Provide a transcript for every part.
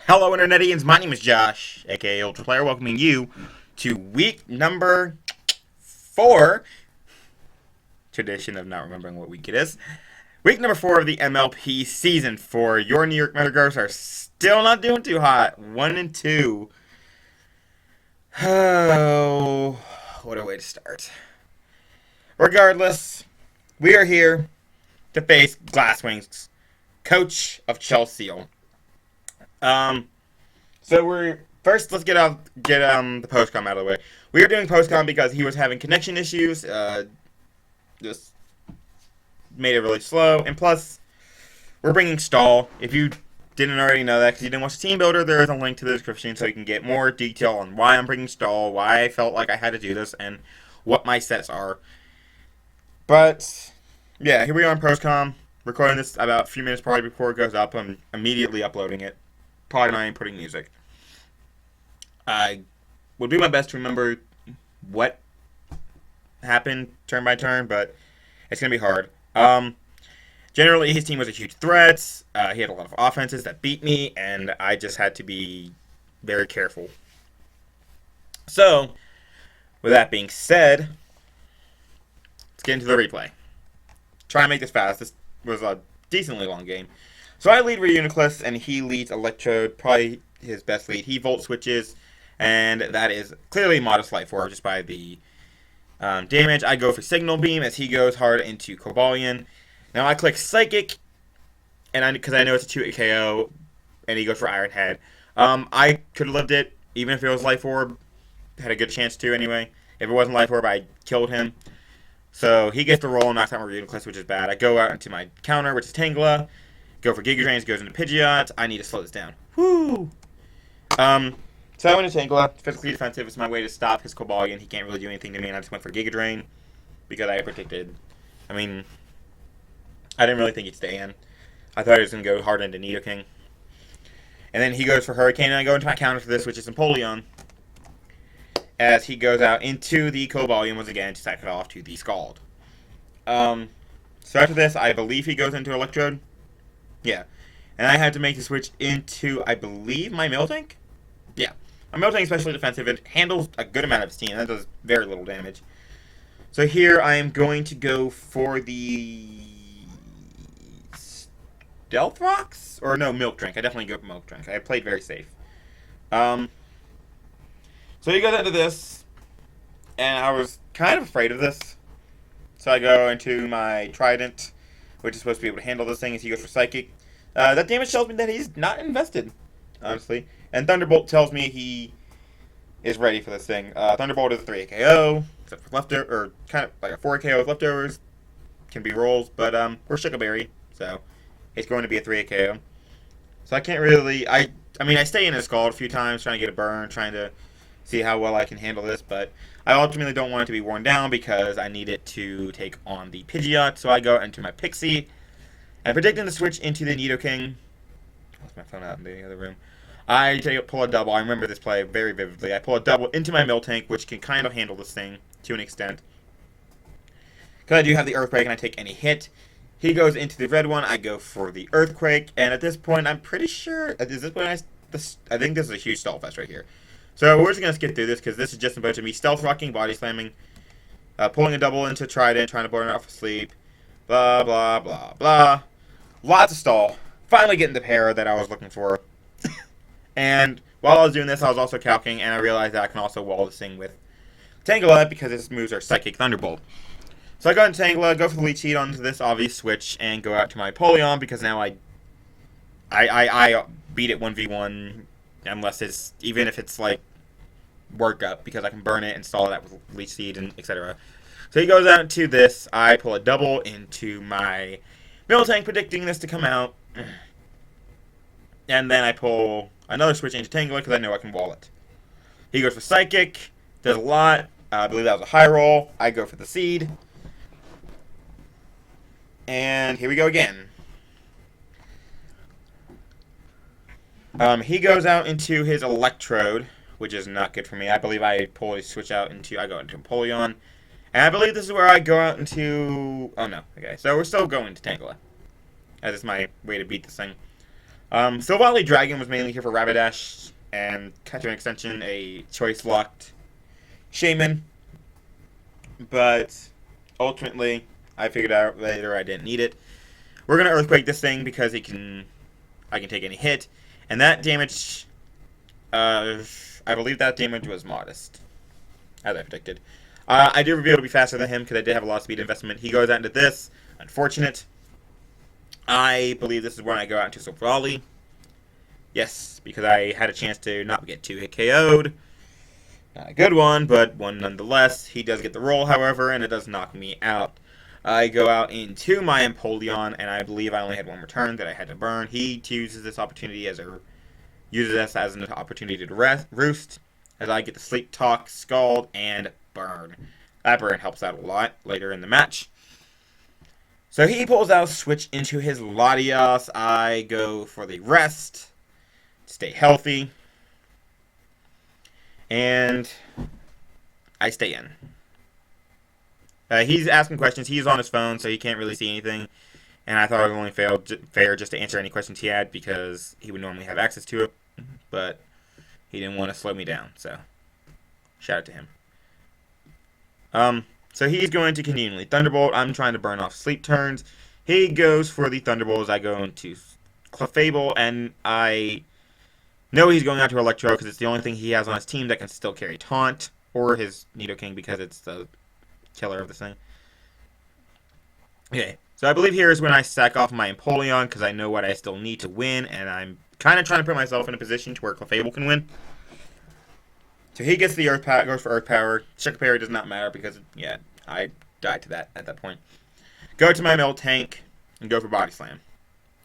Hello, Internetians. My name is Josh, aka Ultra Player, welcoming you to week number 4. Tradition of not remembering what week it is. Week number 4 of the MLP season 4. Your New York Metagross are still not doing too hot. 1-2. Oh, what a way to start. Regardless, we are here to face Glasswing's coach of Chelseel. So we're first. Let's get the postcom out of the way. We were doing postcom because he was having connection issues. Just made it really slow, and plus, we're bringing stall. If you didn't already know that because you didn't watch the Teambuilder, there is a link to the description so you can get more detail on why I'm bringing stall, why I felt like I had to do this, and what my sets are. But yeah, here we are on postcom. Recording this about a few minutes probably before it goes up. I'm immediately uploading it. Probably not even putting music. I will do my best to remember what happened turn by turn, but it's going to be hard. Generally, his team was a huge threat. He had a lot of offenses that beat me, and I just had to be very careful. So, with that being said, let's get into the replay. Try and make this fast. This was a decently long game. So I lead Reuniclus, and he leads Electrode, probably his best lead. He Volt switches, and that is clearly modest Light 4 just by the damage. I go for Signal Beam as he goes hard into Cobalion. Now I click Psychic, and because I know it's a 2 KO, and he goes for Iron Head. I could have lived it, even if it was Life Orb. Had a good chance to anyway. If it wasn't Life Orb, I killed him. So he gets the roll and knocks out my Reuniclus, which is bad. I go out into my counter, which is Tangela. Go for Giga Drains, goes into Pidgeot. I need to slow this down. Woo! So I went to Tangela. Physically defensive. It's my way to stop his Cobalion. He can't really do anything to me, and I just went for Giga Drain because I predicted. I mean, I didn't really think he'd stay in. I thought he was going to go hard into Nidoking. And then he goes for Hurricane, and I go into my counter for this, which is Empoleon. As he goes out into the Cobalion once again to sack it off to the Scald. So after this, I believe he goes into Electrode. Yeah. And I had to make the switch into, I believe, my Miltank? Yeah. My Miltank is especially defensive. It handles a good amount of his team. That does very little damage. So here I am going to go for the Stealth Rocks? Or no, Milk Drink. I definitely go for Milk Drink. I played very safe. So he goes into this, and I was kind of afraid of this. So I go into my Trident, which is supposed to be able to handle this thing as he goes for Psychic. That damage tells me that he's not invested, honestly. And Thunderbolt tells me he is ready for this thing. Thunderbolt is a 3 KO, except for leftover, or kind of like a 4 KO with leftovers. Can be rolls, but we're Sugarberry, so it's going to be a 3 KO. So I can't really, I mean, I stay in a Scald a few times, trying to get a burn, trying to see how well I can handle this, but I ultimately don't want it to be worn down because I need it to take on the Pidgeot, so I go into my Pixie. I'm predicting the switch into the Nidoking. I lost my phone out in the other room. I pull a double. I remember this play very vividly. I pull a double into my Miltank, which can kind of handle this thing to an extent. Because I do have the Earthquake and I take any hit. He goes into the red one. I go for the Earthquake, and at this point, I'm pretty sure, at this point, I think this is a huge stall fest right here. So we're just going to skip through this because this is just a bunch of me stealth rocking, body slamming, pulling a double into Trident, trying to burn it off asleep, blah, blah, blah, blah. Lots of stall. Finally getting the pair that I was looking for. And while I was doing this, I was also calcing, and I realized that I can also wall this thing with Tangela because its moves are Psychic Thunderbolt. So I go into Tangela, go for the Leech Seed onto this obvious switch, and go out to my Empoleon because now I beat it 1v1 unless it's, even if it's like work up, because I can burn it, install that with Leech Seed, and etc. So he goes out to this. I pull a double into my Miltank, predicting this to come out. And then I pull another switch into Tangela because I know I can wall it. He goes for Psychic. Does a lot. I believe that was a high roll. I go for the Seed. And here we go again. He goes out into his Electrode, which is not good for me. I believe I pull a switch out into, I go into Empoleon. And I believe this is where I go out into, oh no, okay. So we're still going to Tangela, as it's my way to beat this thing. Silvally Dragon was mainly here for Rapidash, and to an extension, a choice-locked Shaman. But ultimately, I figured out later I didn't need it. We're gonna Earthquake this thing because I can take any hit, and that damage, I believe that damage was modest, as I predicted. I did reveal to be faster than him because I did have a lot of speed investment. He goes out into this. Unfortunate. I believe this is when I go out into Silvally. Yes, because I had a chance to not get 2-hit KO'd. Not a good one, but one nonetheless. He does get the roll, however, and it does knock me out. I go out into my Empoleon, and I believe I only had one return that I had to burn. He uses this opportunity as an opportunity to roost, as I get to Sleep Talk, Scald, and Burn. That burn helps out a lot later in the match. So he pulls out a switch into his Latios. I go for the rest, stay healthy, and I stay in. He's asking questions. He's on his phone, so he can't really see anything. And I thought it was only fair just to answer any questions he had because he would normally have access to it. But he didn't want to slow me down, so shout out to him. So he's going to continually Thunderbolt. I'm trying to burn off sleep turns. He goes for the Thunderbolt as I go into Clefable, and I know he's going out to Electro because it's the only thing he has on his team that can still carry Taunt, or his Nidoking because it's the killer of this thing. Okay, so I believe here is when I sack off my Empoleon because I know what I still need to win, and I'm kind of trying to put myself in a position to where Clefable can win. So he gets the Earth Power, goes for Earth Power. Check Parry does not matter because, yeah, I died to that at that point. Go to my Miltank and go for Body Slam.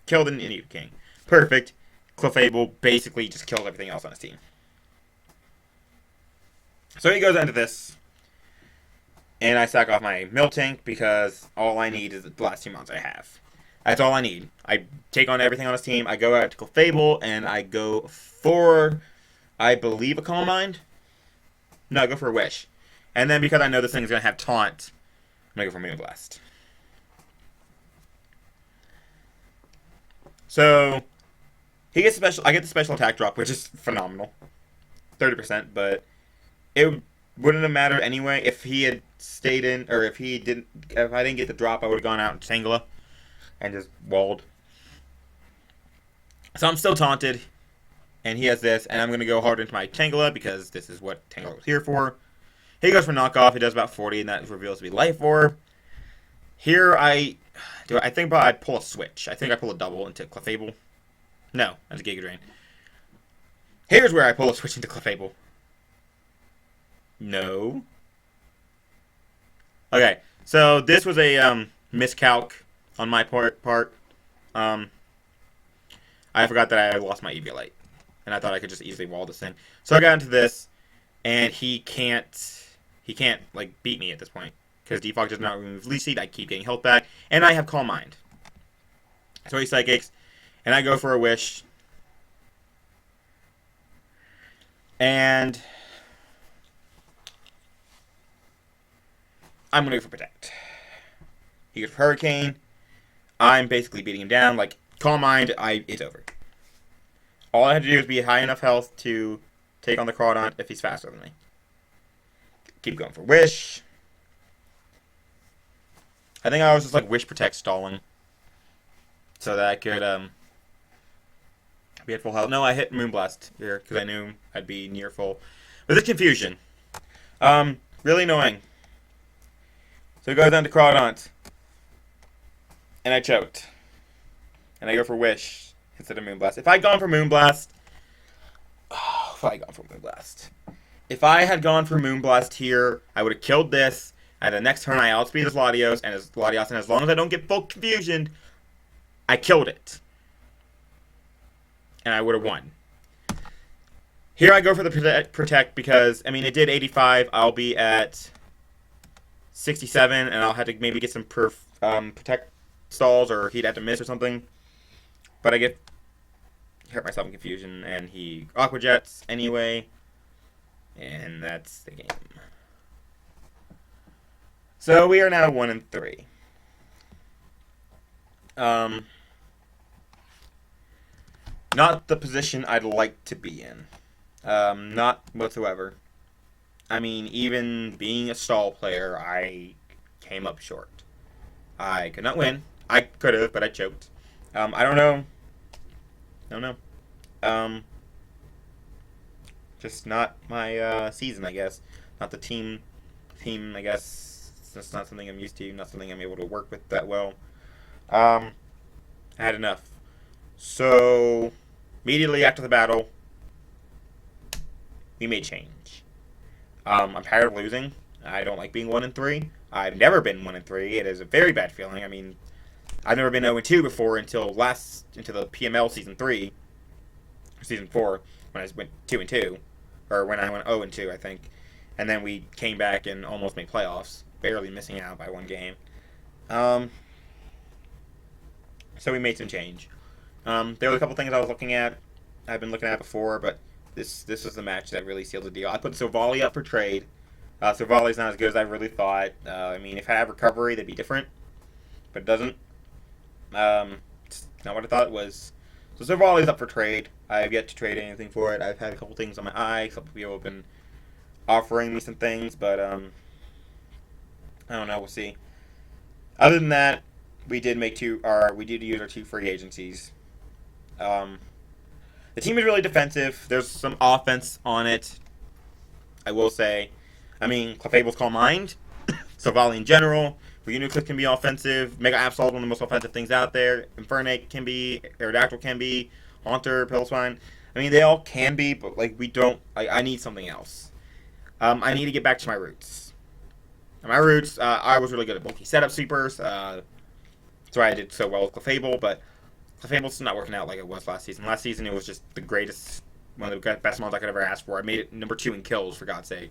Kill the Nidoking. Perfect. Clefable basically just killed everything else on his team. So he goes into this, and I sack off my Miltank because all I need is the last 2 months I have. That's all I need. I take on everything on his team. I go out to Clefable, and I go for, I believe, a Calm Mind. No, I go for a Wish. And then because I know this thing is going to have Taunt, I'm going to go for Moonblast. So he gets special. I get the special attack drop, which is phenomenal, 30%. But it wouldn't have mattered anyway if he had stayed in, or if I didn't get the drop, I would have gone out in Tangela and just walled. So I'm still taunted, and he has this, and I'm gonna go hard into my Tangela because this is what Tangela was here for. He goes for knockoff. He does about 40, and that reveals to be Life Orb. Here I think I pull a switch. I think I pull a double into Clefable. No, that's a Giga Drain. Here's where I pull a switch into Clefable. No. Okay, so this was a miscalc on my part. I forgot that I lost my Eviolite, and I thought I could just easily wall this thing. So I got into this, and he can't like beat me at this point because Defog does not remove Leech Seed. I keep getting health back, and I have Calm Mind. So he Psychics, and I go for a Wish, and I'm going to go for Protect. He goes for Hurricane. I'm basically beating him down. Like, Calm Mind, it's over. All I had to do is be high enough health to take on the Crawdaunt if he's faster than me. Keep going for Wish. I think I was just like Wish Protect stalling. So that I could be at full health. No, I hit Moonblast here because I knew I'd be near full. But this confusion. Really annoying. So it goes down to Crawdaunt. And I choked. And I go for Wish instead of Moonblast. If I had gone for Moonblast... If I had gone for Moonblast here, I would have killed this. And the next turn I outspeed his Latios. And as long as I don't get full confusion, I killed it. And I would have won. Here I go for the Protect because, I mean, it did 85. I'll be at 67, and I'll have to maybe get some Protect stalls, or he'd have to miss or something. But I hurt myself in confusion, and he Aqua Jets anyway. And that's the game. So we are now 1-3. not the position I'd like to be in. Not whatsoever. I mean, even being a stall player, I came up short. I could not win. I could have, but I choked. I don't know. I don't know. Just not my season, I guess. Not the team, I guess. It's not something I'm used to. Not something I'm able to work with that well. I had enough. So, immediately after the battle, we made change. I'm tired of losing. I don't like being 1-3. I've never been 1-3. It is a very bad feeling. I mean, I've never been 0-2 before until the PML season 3, or season 4, when I went 2-2, or when I went 0-2, I think, and then we came back and almost made playoffs, barely missing out by one game. So we made some change. There were a couple things I was looking at. I've been looking at before, but this was the match that really sealed the deal. I put Mawile up for trade. Mawile is not as good as I really thought. I mean, if I had recovery, that'd be different, but it doesn't. It's not what I thought it was. So Mawile is up for trade. I have yet to trade anything for it. I've had a couple things on my eye. A couple people have been offering me some things, but I don't know. We'll see. Other than that, we did use our 2 free agencies. The team is really defensive. There's some offense on it, I will say. I mean, Clefable's Calm Mind, Mawile in general. Uniclip can be offensive. Mega Absol is one of the most offensive things out there. Infernape can be. Aerodactyl can be. Haunter, Piloswine. I mean, they all can be, but we don't. I need something else. I need to get back to my roots. And my roots, I was really good at bulky setup sweepers. That's why I did so well with Clefable, but Clefable's not working out like it was last season. Last season, it was just the greatest, one of the best mons I could ever ask for. I made it number 2 in kills, for God's sake.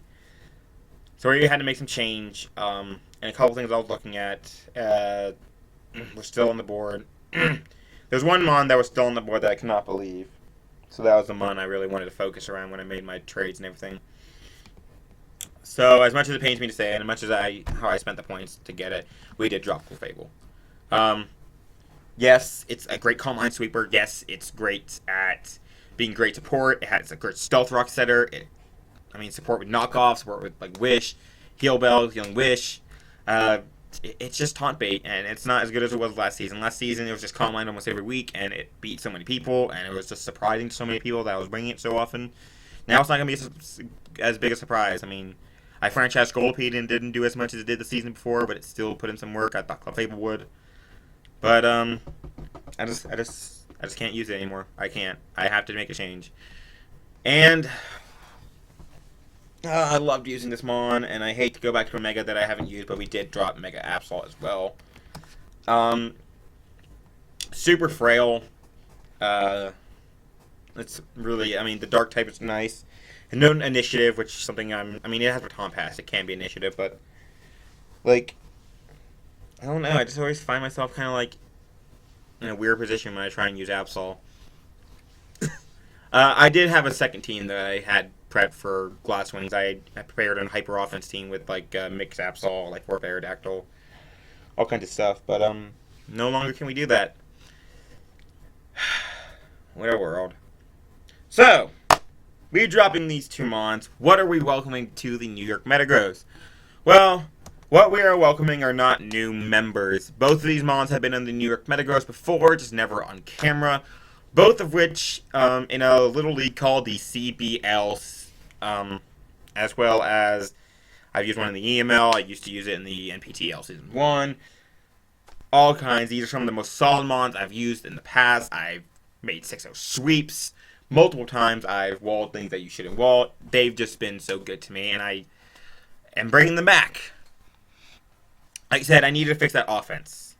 So we had to make some change, and a couple things I was looking at were still on the board. There's one mon that was still on the board that I cannot believe. So that was the mon I really wanted to focus around when I made my trades and everything. So as much as it pains me to say, and as much as how I spent the points to get it, we did drop Clefable. Yes, it's a great Calm Mind sweeper. Yes, it's great at being great support. It's a great stealth rock setter. Support with knockoff, support with Wish, Heal Bell, Healing Wish. It's just taunt bait, and it's not as good as it was last season. Last season, it was just Calm Mind almost every week, and it beat so many people, and it was just surprising to so many people that I was bringing it so often. Now it's not going to be as big a surprise. I mean, I franchised Scolipede and didn't do as much as it did the season before, but it still put in some work. I thought Clefable would. But, I just can't use it anymore. I can't. I have to make a change. And I loved using this mon, and I hate to go back to a Mega that I haven't used, but we did drop Mega Absol as well. Super frail. It's really, the Dark type is nice. And no initiative, which is something it has Baton Pass. It can be initiative, but, I don't know. I just always find myself kind of, in a weird position when I try and use Absol. I did have a second team that I had prepped for Glass Wings. I prepared a hyper offense team with mixed Absol, Warp Aerodactyl, all kinds of stuff. But no longer can we do that. What a world. So, we're dropping these 2 mons. What are we welcoming to the New York Metagross? Well, what we are welcoming are not new members. Both of these mons have been in the New York Metagross before, just never on camera. Both of which in a little league called the CBL, as well as I've used one in the EML. I used to use it in the NPTL Season 1. All kinds. These are some of the most solid mons I've used in the past. I've made 6-0 sweeps multiple times. I've walled things that you shouldn't wall. They've just been so good to me, and I am bringing them back. Like I said, I needed to fix that offense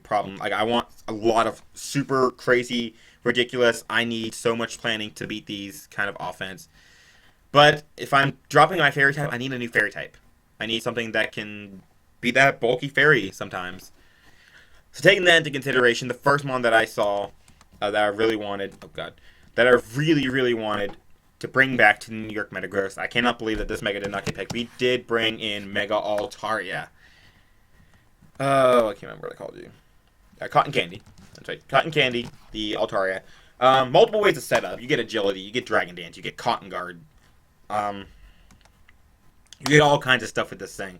problem. I want a lot of super crazy, ridiculous. I need so much planning to beat these kind of offense. But if I'm dropping my fairy type, I need a new fairy type. I need something that can be that bulky fairy sometimes. So taking that into consideration, the first one that I saw that I really wanted, that I really wanted to bring back to the New York Metagross. I cannot believe that this Mega did not get picked. We did bring in Mega Altaria. Oh, I can't remember what I called you. Cotton Candy. That's right. Cotton Candy, the Altaria. Multiple ways to set up. You get agility, you get Dragon Dance, you get Cotton Guard. You get all kinds of stuff with this thing.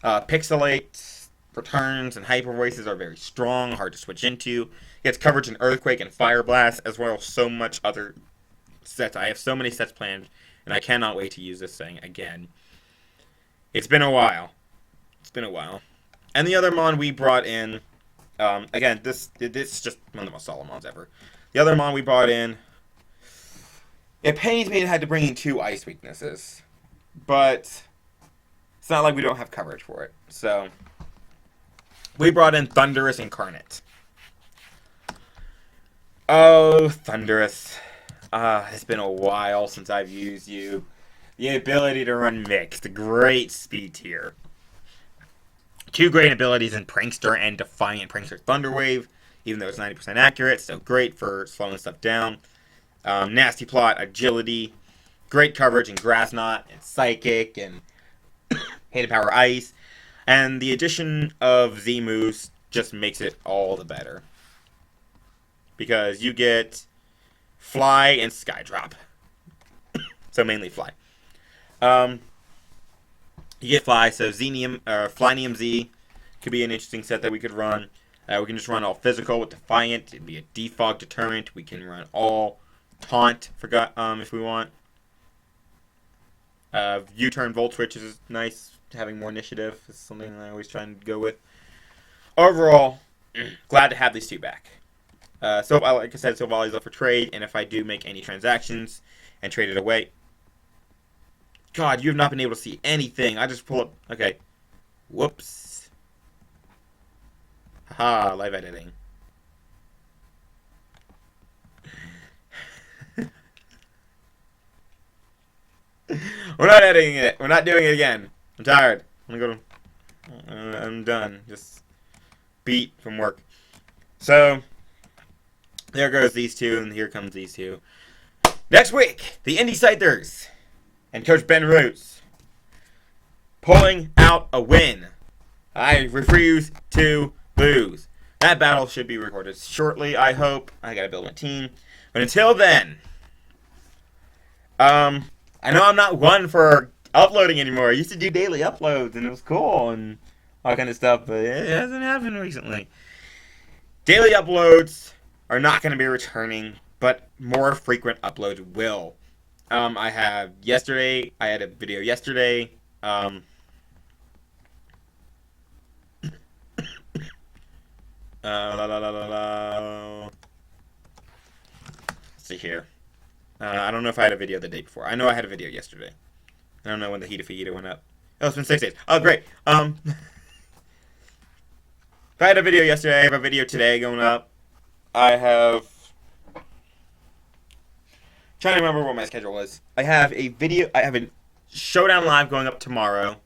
Pixelate, Returns, and Hyper Voices are very strong, hard to switch into. It gets coverage in Earthquake and Fire Blast, as well as so much other sets. I have so many sets planned, and I cannot wait to use this thing again. It's been a while. And the other mon we brought in, again, this is just one of the most solid mons ever. The other mon we brought in, it pains me to have to bring in 2 ice weaknesses, but it's not like we don't have coverage for it. So we brought in Thundurus Incarnate. Oh, Thundurus. It's been a while since I've used you. The ability to run mixed. Great speed tier. 2 great abilities in Prankster and Defiant. Prankster Thunder Wave, even though it's 90% accurate, so great for slowing stuff down. Nasty Plot, Agility, great coverage in Grass Knot and Psychic and Hated Power Ice. And the addition of Z moves just makes it all the better. Because you get Fly and Skydrop. So mainly Fly. You get Fly, so Flynium Z could be an interesting set that we could run. We can just run all physical with Defiant. It'd be a Defog Deterrent. We can run all Taunt if we want. U-turn Volt Switch is nice. Having more initiative is something I always try and go with. Overall, glad to have these 2 back. So like I said, Silvali's up for trade, and if I do make any transactions and trade it away, God, you have not been able to see anything. I just pull up. Okay. Whoops. Haha, live editing. We're not editing it. We're not doing it again. I'm tired. I'm done. Just beat from work. So, there goes these 2, and here comes these 2. Next week, the Indie Scythers and Coach Ben Roots pulling out a win. I refuse to lose. That battle should be recorded shortly, I hope. I gotta build my team. But until then, I know I'm not one for uploading anymore. I used to do daily uploads, and it was cool and all kind of stuff, but it hasn't happened recently. Daily uploads are not going to be returning, but more frequent uploads will. I had a video yesterday. Let's see here. I don't know if I had a video the day before. I know I had a video yesterday. I don't know when the Heat of Fajita went up. Oh, it's been 6 days. Oh, great. If I had a video yesterday, I have a video today going up. I have... trying to remember what my schedule was. I have a Showdown Live going up tomorrow.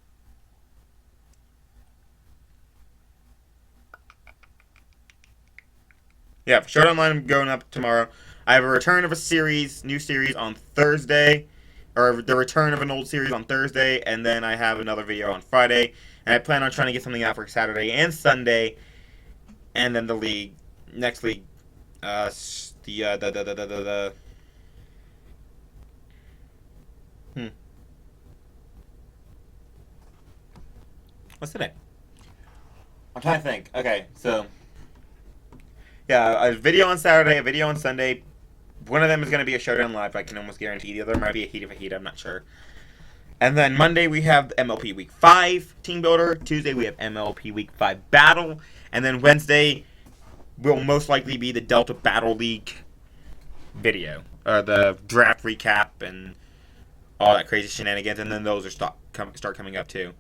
Yeah, Showdown Live going up tomorrow. I have a return of a new series on Thursday. Or the return of an old series on Thursday. And then I have another video on Friday. And I plan on trying to get something out for Saturday and Sunday. And then the league. Next league. What's today? I'm trying to think. Okay, so... yeah, a video on Saturday, a video on Sunday. One of them is going to be a Showdown Live, I can almost guarantee. The other might be a Heat of a Heat, I'm not sure. And then Monday we have MLP Week 5 Team Builder. Tuesday we have MLP Week 5 Battle. And then Wednesday will most likely be the Delta Battle League video. The draft recap and all that crazy shenanigans. And then those are start coming up too.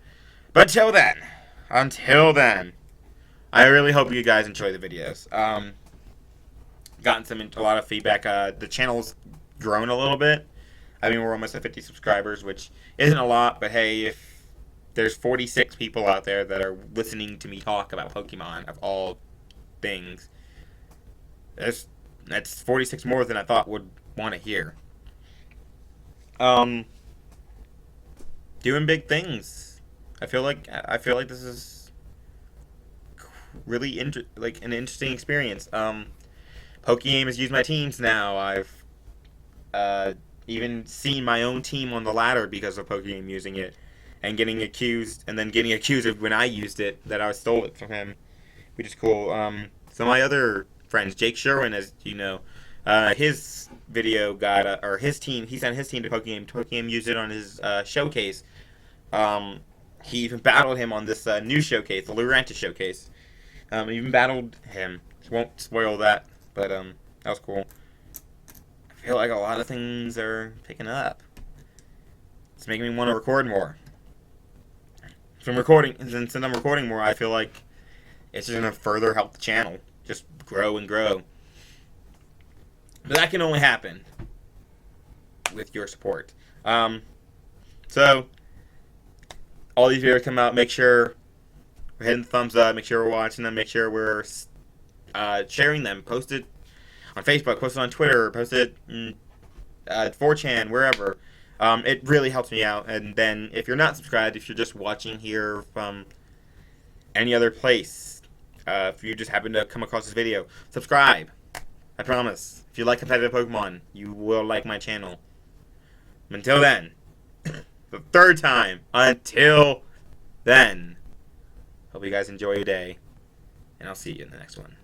But until then, I really hope you guys enjoy the videos. Gotten a lot of feedback. The channel's grown a little bit. I mean, we're almost at 50 subscribers, which isn't a lot, but hey, if there's 46 people out there that are listening to me talk about Pokemon of all things, that's 46 more than I thought would want to hear. Doing big things. I feel like this is really an interesting experience. Pokegame has used my teams now. I've even seen my own team on the ladder because of Pokegame using it, and getting accused of when I used it that I stole it from him, which is cool. So my other friends, Jake Sherwin, as you know, his video got or his team. He sent his team to Pokegame. Pokegame used it on his showcase. He even battled him on this new showcase, the Lurantis showcase. Even battled him. Won't spoil that, but that was cool. I feel like a lot of things are picking up. It's making me want to record more. Since I'm recording more, I feel like it's just gonna further help the channel just grow and grow. But that can only happen with your support. So all these videos come out. Make sure we're hitting the thumbs up. Make sure we're watching them. Make sure we're sharing them. Post it on Facebook. Post it on Twitter. Post it 4chan, wherever. It really helps me out. And then if you're not subscribed, if you're just watching here from any other place, if you just happen to come across this video, subscribe. I promise. If you like competitive Pokemon, you will like my channel. Until then, the third time, until then, hope you guys enjoy your day, and I'll see you in the next one.